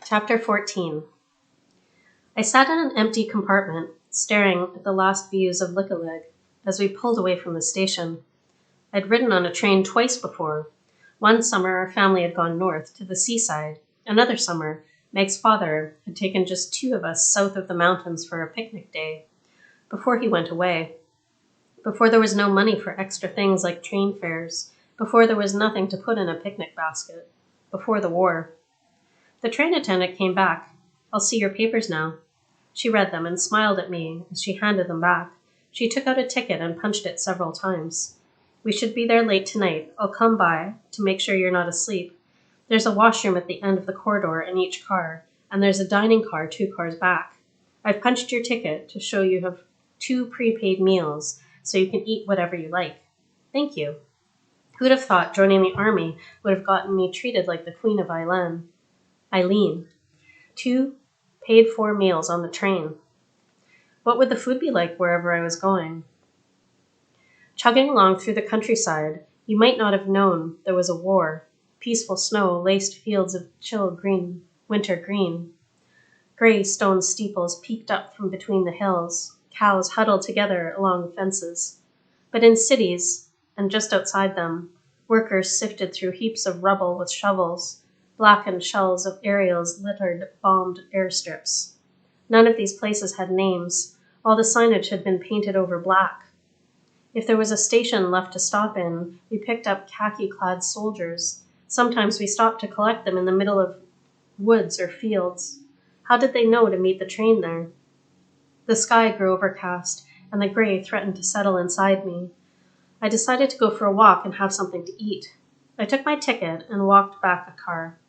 Chapter 14. I sat in an empty compartment, staring at the last views of Lickalig as we pulled away from the station. I'd ridden on a train twice before. One summer, our family had gone north to the seaside. Another summer, Meg's father had taken just two of us south of the mountains for a picnic day. Before he went away. Before there was no money for extra things like train fares. Before there was nothing to put in a picnic basket. Before the war. The train attendant came back. "I'll see your papers now." She read them and smiled at me as she handed them back. She took out a ticket and punched it several times. "We should be there late tonight. I'll come by to make sure you're not asleep. There's a washroom at the end of the corridor in each car, and there's a dining car 2 cars back. I've punched your ticket to show you have 2 prepaid meals, so you can eat whatever you like. Thank you." Who'd have thought joining the army would have gotten me treated like the Queen of Eileen. 2 paid-for meals on the train. What would the food be like wherever I was going? Chugging along through the countryside, you might not have known there was a war. Peaceful snow laced fields of chill green, winter green. Gray stone steeples peeked up from between the hills. Cows huddled together along fences. But in cities, and just outside them, workers sifted through heaps of rubble with shovels. Blackened shells of aerials littered bombed airstrips. None of these places had names. All the signage had been painted over black. If there was a station left to stop in, we picked up khaki-clad soldiers. Sometimes we stopped to collect them in the middle of woods or fields. How did they know to meet the train there? The sky grew overcast, and the gray threatened to settle inside me. I decided to go for a walk and have something to eat. I took my ticket and walked back a car.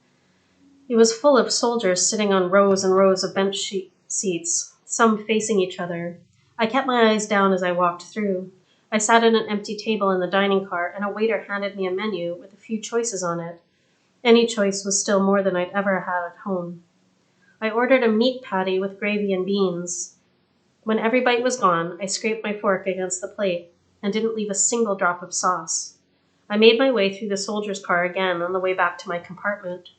It was full of soldiers sitting on rows and rows of bench seats, some facing each other. I kept my eyes down as I walked through. I sat at an empty table in the dining car, and a waiter handed me a menu with a few choices on it. Any choice was still more than I'd ever had at home. I ordered a meat patty with gravy and beans. When every bite was gone, I scraped my fork against the plate and didn't leave a single drop of sauce. I made my way through the soldier's car again on the way back to my compartment.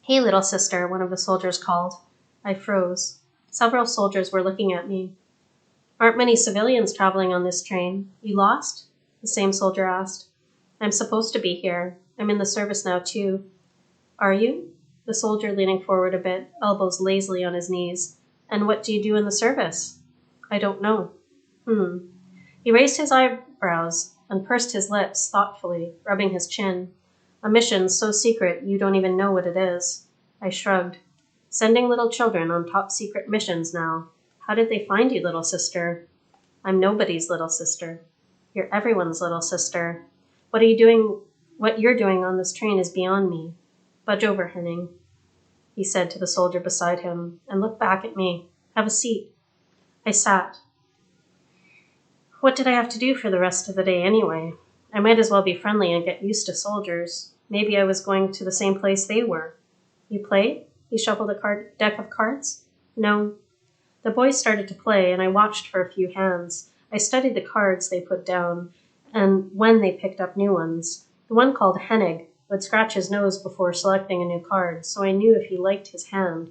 "Hey, little sister," one of the soldiers called. I froze. Several soldiers were looking at me. "Aren't many civilians traveling on this train. You lost?" the same soldier asked. "I'm supposed to be here. I'm in the service now, too." "Are you?" the soldier leaning forward a bit, elbows lazily on his knees. "And what do you do in the service?" "I don't know." He raised his eyebrows and pursed his lips thoughtfully, rubbing his chin. "A mission so secret you don't even know what it is." I shrugged. "Sending little children on top-secret missions now. How did they find you, little sister?" "I'm nobody's little sister." "You're everyone's little sister. What you're doing on this train is beyond me. Budge over, Henning," he said to the soldier beside him, "and look back at me. Have a seat." I sat. What did I have to do for the rest of the day anyway? I might as well be friendly and get used to soldiers. Maybe I was going to the same place they were. "You play?" He shuffled a deck of cards. "No." The boys started to play, and I watched for a few hands. I studied the cards they put down, and when they picked up new ones. The one called Hennig would scratch his nose before selecting a new card, so I knew if he liked his hand.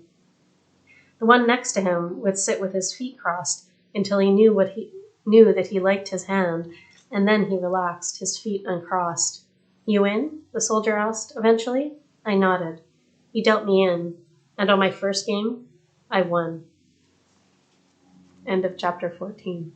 The one next to him would sit with his feet crossed until he knew that he liked his hand, and then he relaxed, his feet uncrossed. "You in?" the soldier asked eventually. I nodded. He dealt me in, and on my first game, I won. End of chapter 14.